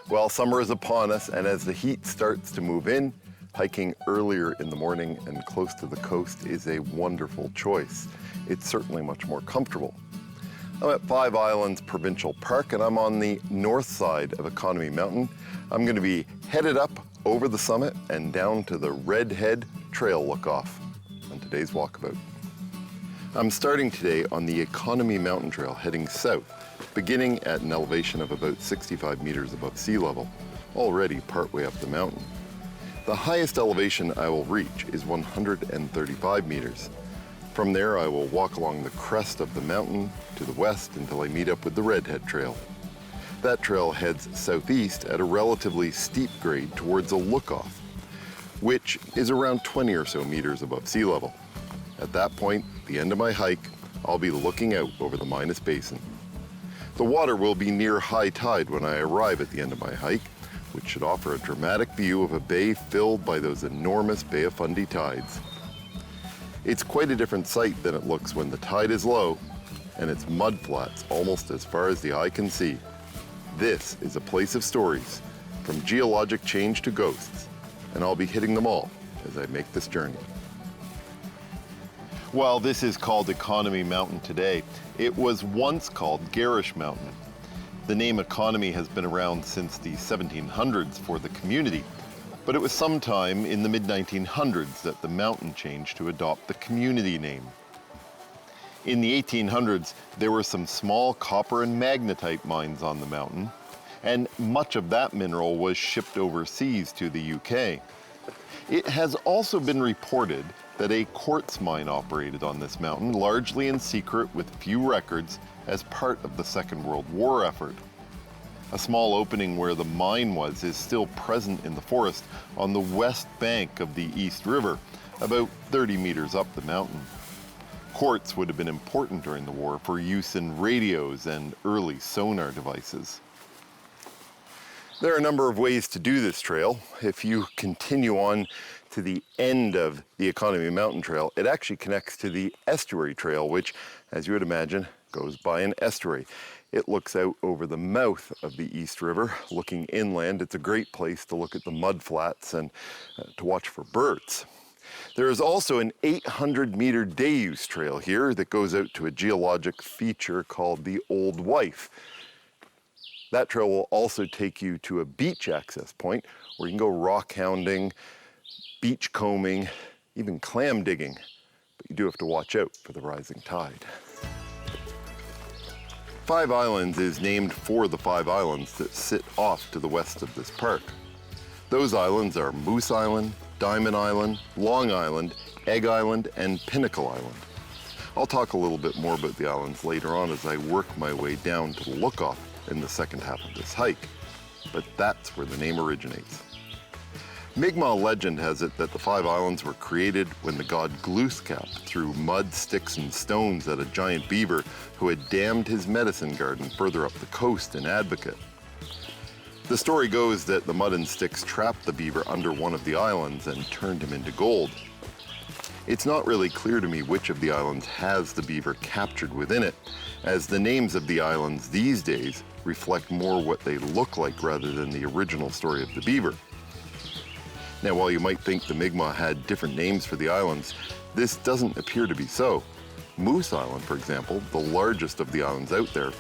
Well, summer is upon us, and as the heat starts to move in, hiking earlier in the morning and close to the coast is a wonderful choice. It's certainly much more comfortable. I'm at Five Islands Provincial Park, and I'm on the north side of Economy Mountain. I'm going to be headed up over the summit and down to the Red Head Trail Look-Off on today's Walkabout. I'm starting today on the Economy Mountain Trail heading south, beginning at an elevation of about 65 meters above sea level, already partway up the mountain. The highest elevation I will reach is 135 meters. From there, I will walk along the crest of the mountain to the west until I meet up with the Red Head Trail. That trail heads southeast at a relatively steep grade towards a look-off, which is around 20 or so meters above sea level. At that point, the end of my hike, I'll be looking out over the Minas Basin. The water will be near high tide when I arrive at the end of my hike, which should offer a dramatic view of a bay filled by those enormous Bay of Fundy tides. It's quite a different sight than it looks when the tide is low and it's mud flats almost as far as the eye can see. This is a place of stories, from geologic change to ghosts, and I'll be hitting them all as I make this journey. While this is called Economy Mountain today, it was once called Garish Mountain. The name Economy has been around since the 1700s for the community, but it was sometime in the mid-1900s that the mountain changed to adopt the community name. In the 1800s, there were some small copper and magnetite mines on the mountain, and much of that mineral was shipped overseas to the UK. It has also been reported that a quartz mine operated on this mountain, largely in secret with few records, as part of the Second World War effort. A small opening where the mine was is still present in the forest on the west bank of the East River, about 30 meters up the mountain. Quartz would have been important during the war for use in radios and early sonar devices. There are a number of ways to do this trail. If you continue on to the end of the Economy Mountain Trail, it actually connects to the Estuary Trail, which, as you would imagine, goes by an estuary. It looks out over the mouth of the East River, looking inland. It's a great place to look at the mud flats and to watch for birds. There is also an 800-meter day-use trail here that goes out to a geologic feature called the Old Wife. That trail will also take you to a beach access point where you can go rock hounding, beach combing, even clam digging, but you do have to watch out for the rising tide. Five Islands is named for the 5 islands that sit off to the west of this park. Those islands are Moose Island, Diamond Island, Long Island, Egg Island, and Pinnacle Island. I'll talk a little bit more about the islands later on as I work my way down to the look-off in the second half of this hike, but that's where the name originates. Mi'kmaq legend has it that the 5 islands were created when the god Glooskap threw mud, sticks, and stones at a giant beaver who had dammed his medicine garden further up the coast in Advocate. The story goes that the mud and sticks trapped the beaver under one of the islands and turned him into gold. It's not really clear to me which of the islands has the beaver captured within it, as the names of the islands these days reflect more what they look like rather than the original story of the beaver. Now, while you might think the Mi'kmaq had different names for the islands, this doesn't appear to be so. Moose Island, for example, the largest of the islands out there,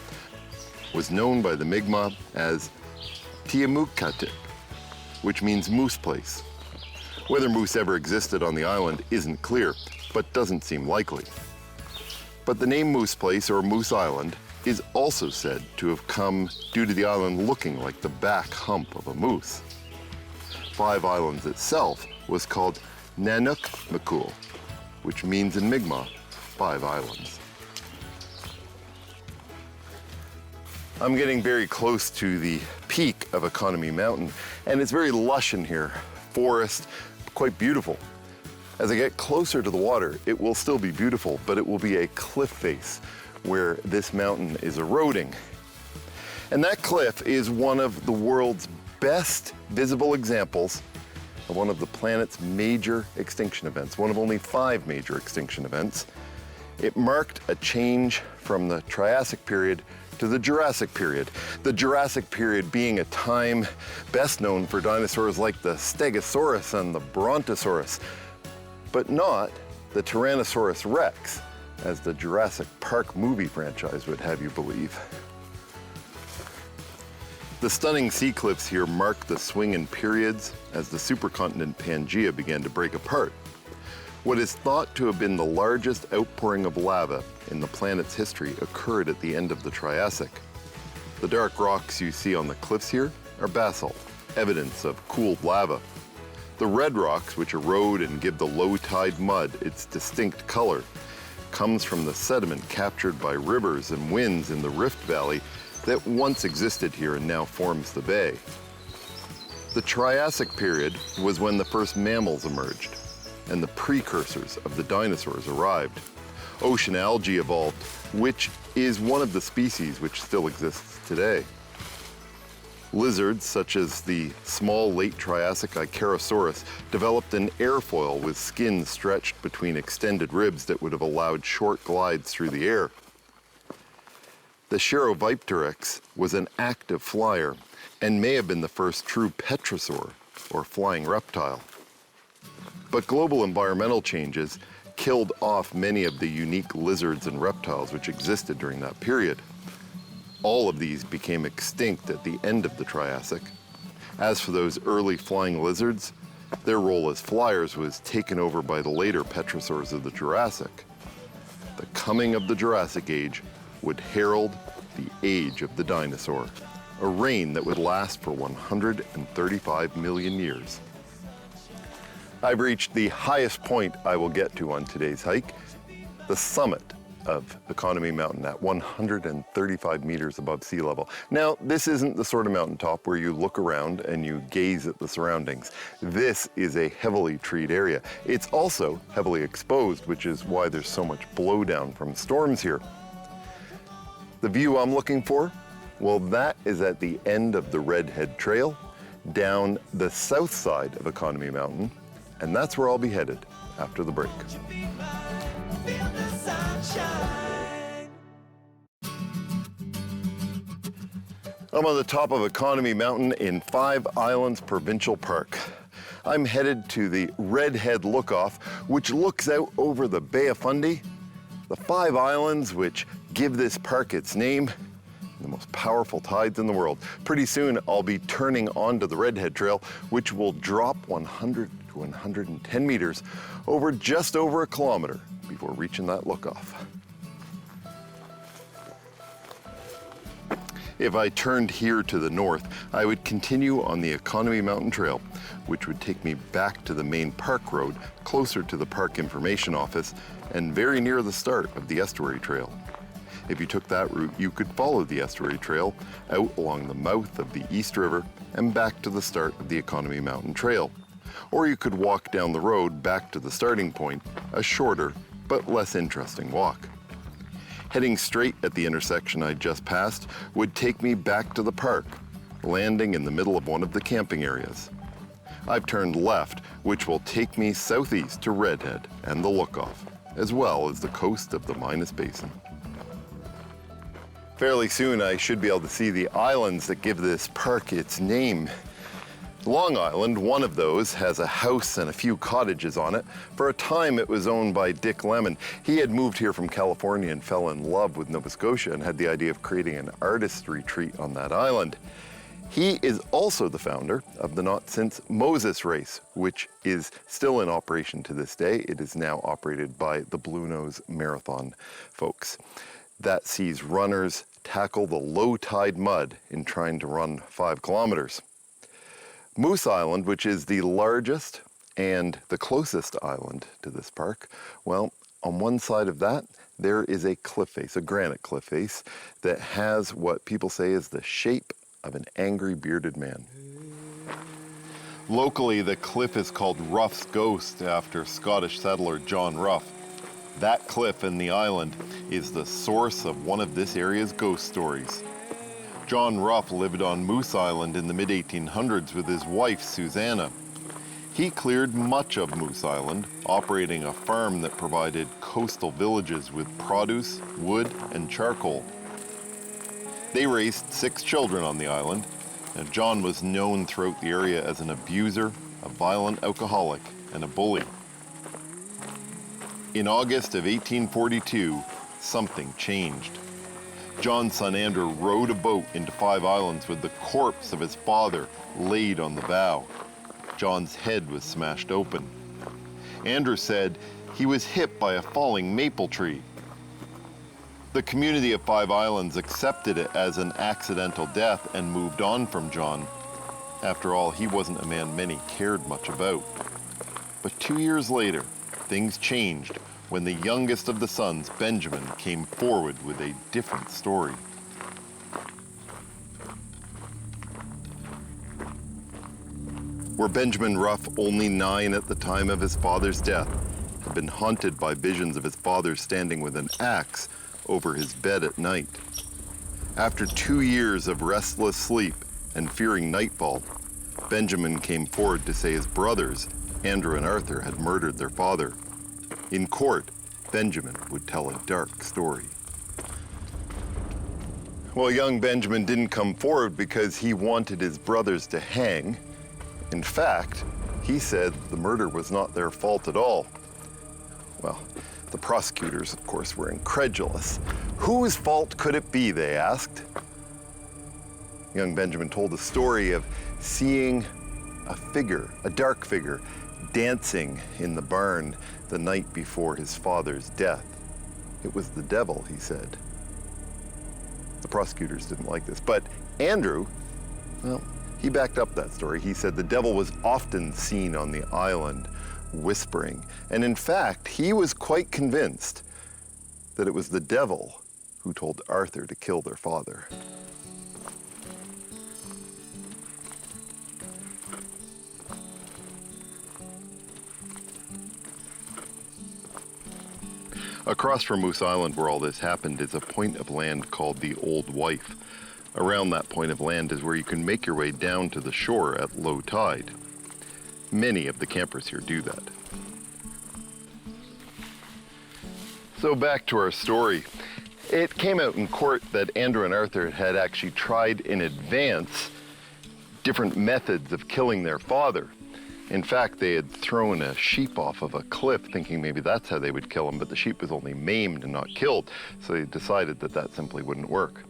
was known by the Mi'kmaq as Tiamukatik, which means moose place. Whether moose ever existed on the island isn't clear, but doesn't seem likely. But the name Moose Place or Moose Island is also said to have come due to the island looking like the back hump of a moose. Five Islands itself was called Nanukmikul, which means in Mi'kmaq, 5 islands. I'm getting very close to the peak of Economy Mountain, and it's very lush in here. Forest, quite beautiful. As I get closer to the water, it will still be beautiful, but it will be a cliff face where this mountain is eroding. And that cliff is one of the world's best visible examples of one of the planet's major extinction events, one of only 5 major extinction events. It marked a change from the Triassic period to the Jurassic period. The Jurassic period being a time best known for dinosaurs like the Stegosaurus and the Brontosaurus, but not the Tyrannosaurus Rex, as the Jurassic Park movie franchise would have you believe. The stunning sea cliffs here mark the swing in periods as the supercontinent Pangaea began to break apart. What is thought to have been the largest outpouring of lava in the planet's history occurred at the end of the Triassic. The dark rocks you see on the cliffs here are basalt, evidence of cooled lava. The red rocks, which erode and give the low tide mud its distinct color, comes from the sediment captured by rivers and winds in the Rift Valley that once existed here and now forms the bay. The Triassic period was when the first mammals emerged and the precursors of the dinosaurs arrived. Ocean algae evolved, which is one of the species which still exists today. Lizards, such as the small late Triassic Icarosaurus, developed an airfoil with skin stretched between extended ribs that would have allowed short glides through the air. The Chirovipteryx was an active flyer and may have been the first true petrosaur, or flying reptile. But global environmental changes killed off many of the unique lizards and reptiles which existed during that period. All of these became extinct at the end of the Triassic. As for those early flying lizards, their role as flyers was taken over by the later petrosaurs of the Jurassic. The coming of the Jurassic Age would herald the age of the dinosaur, a reign that would last for 135 million years. I've reached the highest point I will get to on today's hike, the summit of Economy Mountain at 135 meters above sea level. Now, this isn't the sort of mountaintop where you look around and you gaze at the surroundings. This is a heavily treed area. It's also heavily exposed, which is why there's so much blowdown from storms here. The view I'm looking for, well, that is at the end of the Redhead Trail, down the south side of Economy Mountain, and that's where I'll be headed after the break. I'm on the top of Economy Mountain in Five Islands Provincial Park. I'm headed to the Redhead Lookoff, which looks out over the Bay of Fundy, the Five Islands which give this park its name, the most powerful tides in the world. Pretty soon I'll be turning onto the Redhead Trail, which will drop 100 to 110 meters over just over a kilometer before reaching that lookoff. If I turned here to the north, I would continue on the Economy Mountain Trail, which would take me back to the main park road, closer to the Park Information Office, and very near the start of the Estuary Trail. If you took that route, you could follow the Estuary Trail out along the mouth of the East River and back to the start of the Economy Mountain Trail. Or you could walk down the road back to the starting point, a shorter but less interesting walk. Heading straight at the intersection I just passed would take me back to the park, landing in the middle of one of the camping areas. I've turned left, which will take me southeast to Redhead and the Lookoff, as well as the coast of the Minas Basin. Fairly soon I should be able to see the islands that give this park its name. Long Island, one of those, has a house and a few cottages on it. For a time it was owned by Dick Lemon. He had moved here from California and fell in love with Nova Scotia and had the idea of creating an artist retreat on that island. He is also the founder of the Not Since Moses race, which is still in operation to this day. It is now operated by the Blue Nose Marathon folks. That sees runners tackle the low tide mud in trying to run 5 kilometers. Moose Island, which is the largest and the closest island to this park, well, on one side of that, there is a cliff face, a granite cliff face, that has what people say is the shape of an angry bearded man. Locally, the cliff is called Ruff's Ghost after Scottish settler John Ruff. That cliff and the island is the source of one of this area's ghost stories. John Ruff lived on Moose Island in the mid-1800s with his wife, Susanna. He cleared much of Moose Island, operating a farm that provided coastal villages with produce, wood, and charcoal. They raised 6 children on the island. Now, John was known throughout the area as an abuser, a violent alcoholic, and a bully. In August of 1842, something changed. John's son Andrew rowed a boat into 5 Islands with the corpse of his father laid on the bow. John's head was smashed open. Andrew said he was hit by a falling maple tree. The community of 5 Islands accepted it as an accidental death and moved on from John. After all, he wasn't a man many cared much about. But 2 years later, things changed when the youngest of the sons, Benjamin, came forward with a different story. Were Benjamin Ruff only 9 at the time of his father's death, had been haunted by visions of his father standing with an axe over his bed at night. After 2 years of restless sleep and fearing nightfall, Benjamin came forward to say his brothers, Andrew and Arthur, had murdered their father. In court, Benjamin would tell a dark story. Well, young Benjamin didn't come forward because he wanted his brothers to hang. In fact, he said the murder was not their fault at all. Well, the prosecutors, of course, were incredulous. Whose fault could it be, they asked. Young Benjamin told a story of seeing a figure, a dark figure, dancing in the barn the night before his father's death. It was the devil, he said. The prosecutors didn't like this, but Andrew, well, he backed up that story. He said the devil was often seen on the island whispering, and in fact, he was quite convinced that it was the devil who told Arthur to kill their father. Across from Moose Island, where all this happened, is a point of land called the Old Wife. Around that point of land is where you can make your way down to the shore at low tide. Many of the campers here do that. So back to our story. It came out in court that Andrew and Arthur had actually tried in advance different methods of killing their father. In fact, they had thrown a sheep off of a cliff thinking maybe that's how they would kill him, but the sheep was only maimed and not killed, so they decided that that simply wouldn't work.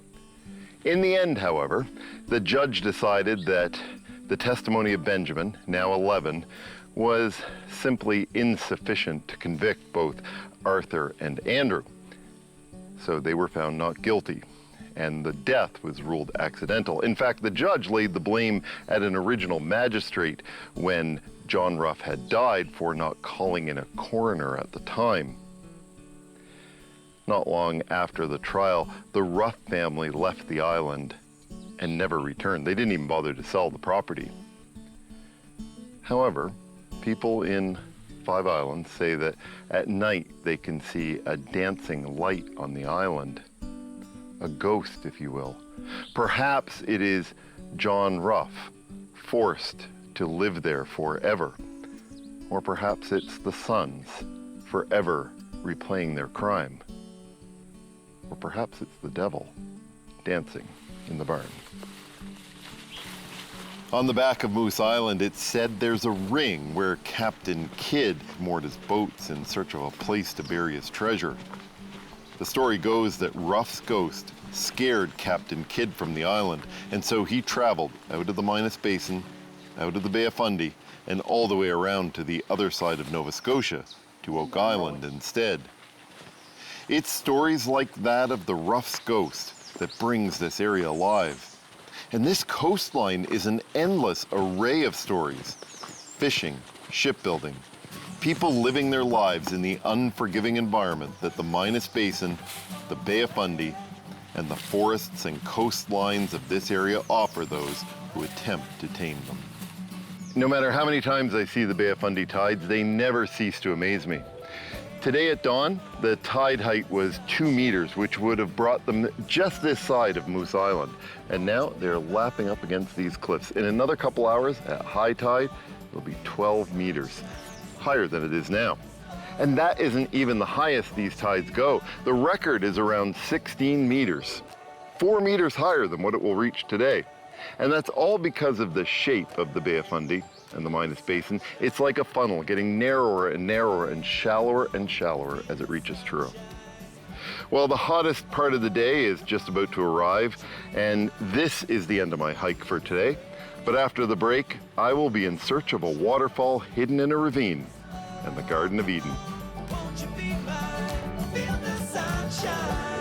In the end, however, the judge decided that the testimony of Benjamin, now 11, was simply insufficient to convict both Arthur and Andrew. So they were found not guilty, and the death was ruled accidental. In fact, the judge laid the blame at an original magistrate when John Ruff had died for not calling in a coroner at the time. Not long after the trial, the Ruff family left the island and never returned. They didn't even bother to sell the property. However, people in 5 Islands say that at night they can see a dancing light on the island. A ghost, if you will. Perhaps it is John Ruff, forced to live there forever. Or perhaps it's the sons, forever replaying their crime. Or perhaps it's the devil, dancing in the barn. On the back of Moose Island, it's said there's a ring where Captain Kidd moored his boats in search of a place to bury his treasure. The story goes that Ruff's ghost scared Captain Kidd from the island, and so he traveled out of the Minas Basin, out of the Bay of Fundy, and all the way around to the other side of Nova Scotia, to Oak Island instead. It's stories like that of the Ruff's ghost that brings this area alive. And this coastline is an endless array of stories. Fishing, shipbuilding, people living their lives in the unforgiving environment that the Minas Basin, the Bay of Fundy, and the forests and coastlines of this area offer those who attempt to tame them. No matter how many times I see the Bay of Fundy tides, they never cease to amaze me. Today at dawn, the tide height was 2 meters, which would have brought them just this side of Moose Island. And now they're lapping up against these cliffs. In another couple hours, at high tide, it'll be 12 meters, higher than it is now. And that isn't even the highest these tides go. The record is around 16 meters. 4 meters higher than what it will reach today. And that's all because of the shape of the Bay of Fundy and the Minas Basin. It's like a funnel, getting narrower and narrower and shallower as it reaches Truro. Well, the hottest part of the day is just about to arrive, and this is the end of my hike for today. But after the break, I will be in search of a waterfall hidden in a ravine in the Garden of Eden. Won't you be mine? Feel the sunshine.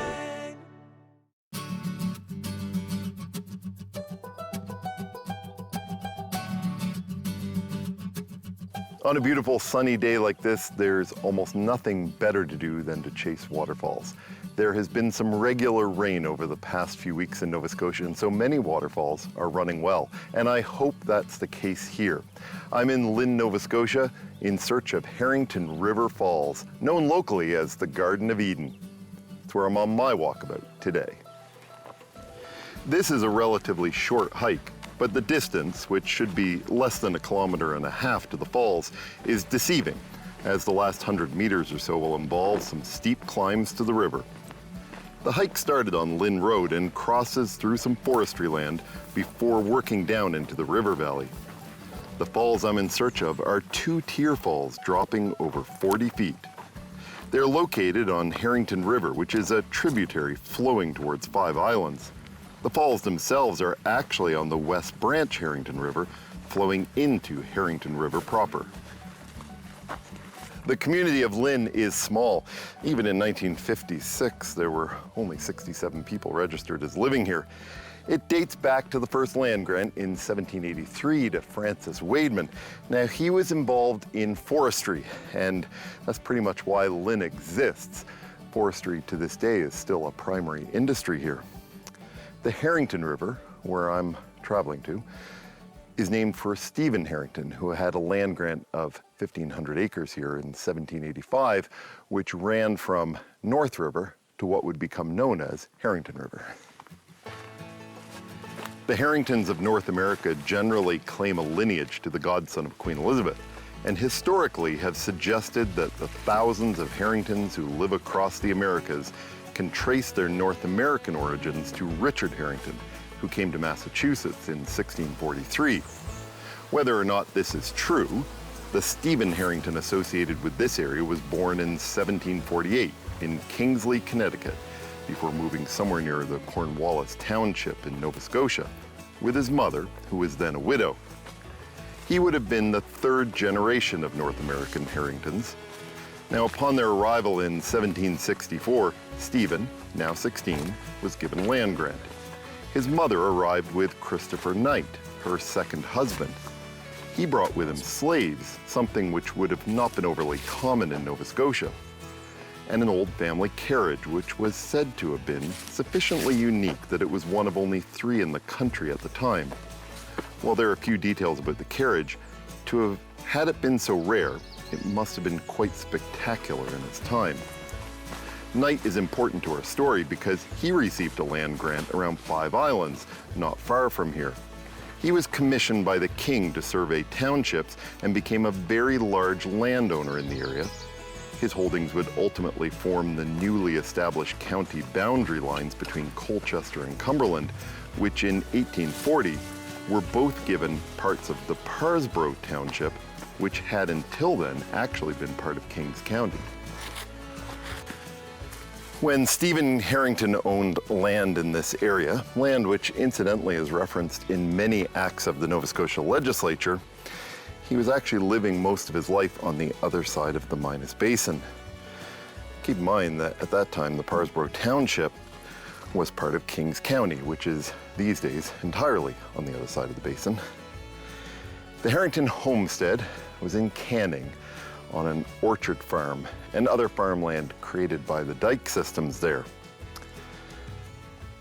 On a beautiful sunny day like this, there's almost nothing better to do than to chase waterfalls. There has been some regular rain over the past few weeks in Nova Scotia, and so many waterfalls are running well. And I hope that's the case here. I'm in Lynn, Nova Scotia, in search of Harrington River Falls, known locally as the Garden of Eden. It's where I'm on my walkabout today. This is a relatively short hike, but the distance, which should be less than 1.5 kilometers to the falls, is deceiving, as the last 100 meters or so will involve some steep climbs to the river. The hike started on Lynn Road and crosses through some forestry land before working down into the river valley. The falls I'm in search of are 2 tier falls dropping over 40 feet. They're located on Harrington River, which is a tributary flowing towards 5 Islands. The falls themselves are actually on the West Branch Harrington River, flowing into Harrington River proper. The community of Lynn is small. Even in 1956, there were only 67 people registered as living here. It dates back to the first land grant in 1783 to Francis Wademan. Now, he was involved in forestry, and that's pretty much why Lynn exists. Forestry to this day is still a primary industry here. The Harrington River, where I'm traveling to, is named for Stephen Harrington, who had a land grant of 1,500 acres here in 1785, which ran from North River to what would become known as Harrington River. The Harringtons of North America generally claim a lineage to the godson of Queen Elizabeth, and historically have suggested that the thousands of Harringtons who live across the Americas can trace their North American origins to Richard Harrington, who came to Massachusetts in 1643. Whether or not this is true, the Stephen Harrington associated with this area was born in 1748 in Kingsley, Connecticut, before moving somewhere near the Cornwallis Township in Nova Scotia, with his mother, who was then a widow. He would have been the 3rd generation of North American Harringtons. Now, upon their arrival in 1764, Stephen, now 16, was given land grant. His mother arrived with Christopher Knight, her second husband. He brought with him slaves, something which would have not been overly common in Nova Scotia, and an old family carriage, which was said to have been sufficiently unique that it was one of only 3 in the country at the time. While there are a few details about the carriage, to have had it been so rare, it must have been quite spectacular in its time. Knight is important to our story because he received a land grant around 5 Islands, not far from here. He was commissioned by the king to survey townships and became a very large landowner in the area. His holdings would ultimately form the newly established county boundary lines between Colchester and Cumberland, which in 1840 were both given parts of the Parsborough Township, which had until then actually been part of Kings County. When Stephen Harrington owned land in this area, land which incidentally is referenced in many acts of the Nova Scotia legislature, he was actually living most of his life on the other side of the Minas Basin. Keep in mind that at that time, the Parsborough Township was part of Kings County, which is these days entirely on the other side of the basin. The Harrington homestead was in Canning, on an orchard farm and other farmland created by the dike systems there.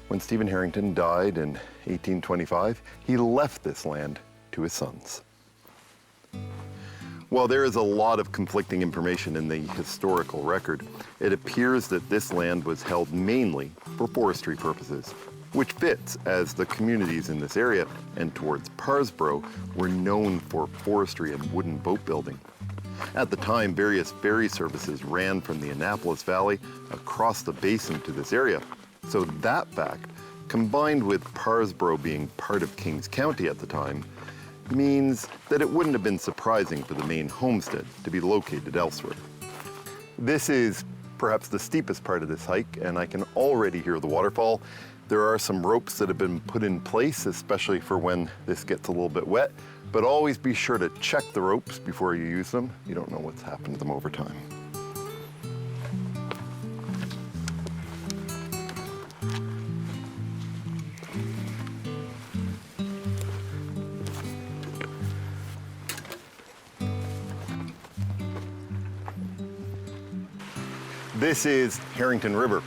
When Stephen Harrington died in 1825, he left this land to his sons. While there is a lot of conflicting information in the historical record, it appears that this land was held mainly for forestry purposes, which fits as the communities in this area and towards Parsborough were known for forestry and wooden boat building. At the time, various ferry services ran from the Annapolis Valley across the basin to this area, so that fact combined with Parsboro being part of Kings County at the time, means that it wouldn't have been surprising for the main homestead to be located elsewhere. This is perhaps the steepest part of this hike, and I can already hear the waterfall. There are some ropes that have been put in place, especially for when this gets a little bit wet, but always be sure to check the ropes before you use them. You don't know what's happened to them over time. This is Harrington River,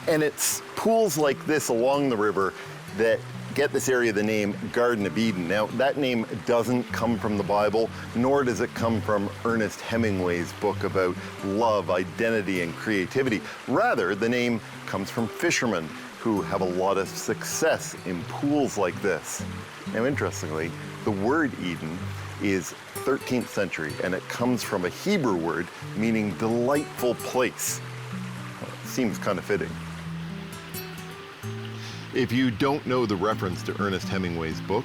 and it's pools like this along the river that get this area the name Garden of Eden. Now, that name doesn't come from the Bible, nor does it come from Ernest Hemingway's book about love, identity, and creativity. Rather, the name comes from fishermen who have a lot of success in pools like this. Now, interestingly, the word Eden is 13th century, and it comes from a Hebrew word meaning delightful place. Seems kind of fitting. If you don't know the reference to Ernest Hemingway's book,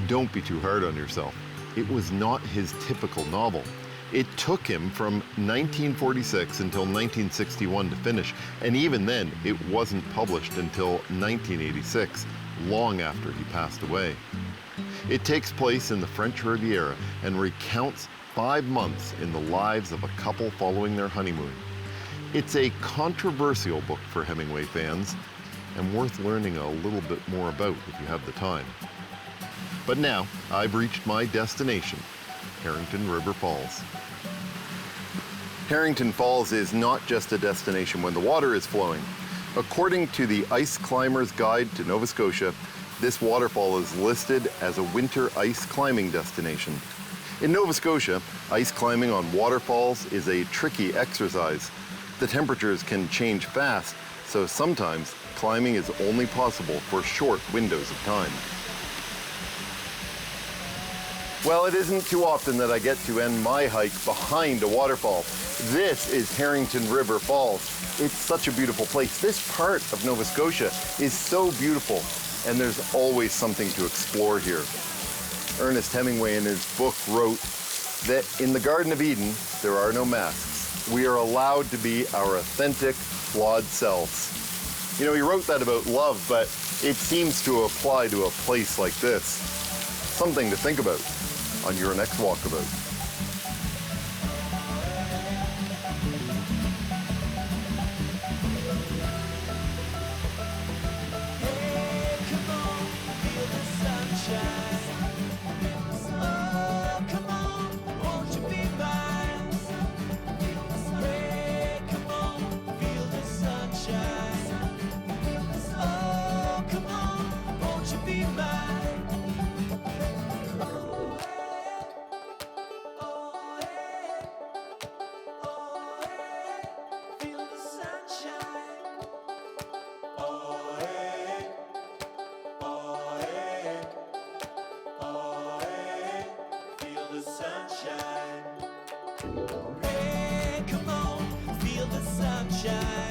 don't be too hard on yourself. It was not his typical novel. It took him from 1946 until 1961 to finish, and even then, it wasn't published until 1986, long after he passed away. It takes place in the French Riviera and recounts 5 months in the lives of a couple following their honeymoon. It's a controversial book for Hemingway fans, and worth learning a little bit more about if you have the time. But now, I've reached my destination, Harrington River Falls. Harrington Falls is not just a destination when the water is flowing. According to the Ice Climber's Guide to Nova Scotia, this waterfall is listed as a winter ice climbing destination. In Nova Scotia, ice climbing on waterfalls is a tricky exercise. The temperatures can change fast, so sometimes climbing is only possible for short windows of time. Well, it isn't too often that I get to end my hike behind a waterfall. This is Harrington River Falls. It's such a beautiful place. This part of Nova Scotia is so beautiful, and there's always something to explore here. Ernest Hemingway in his book wrote that in the Garden of Eden, there are no masks. We are allowed to be our authentic, flawed selves. You know, he wrote that about love, but it seems to apply to a place like this. Something to think about on your next walkabout. Hey, come on, feel the sunshine.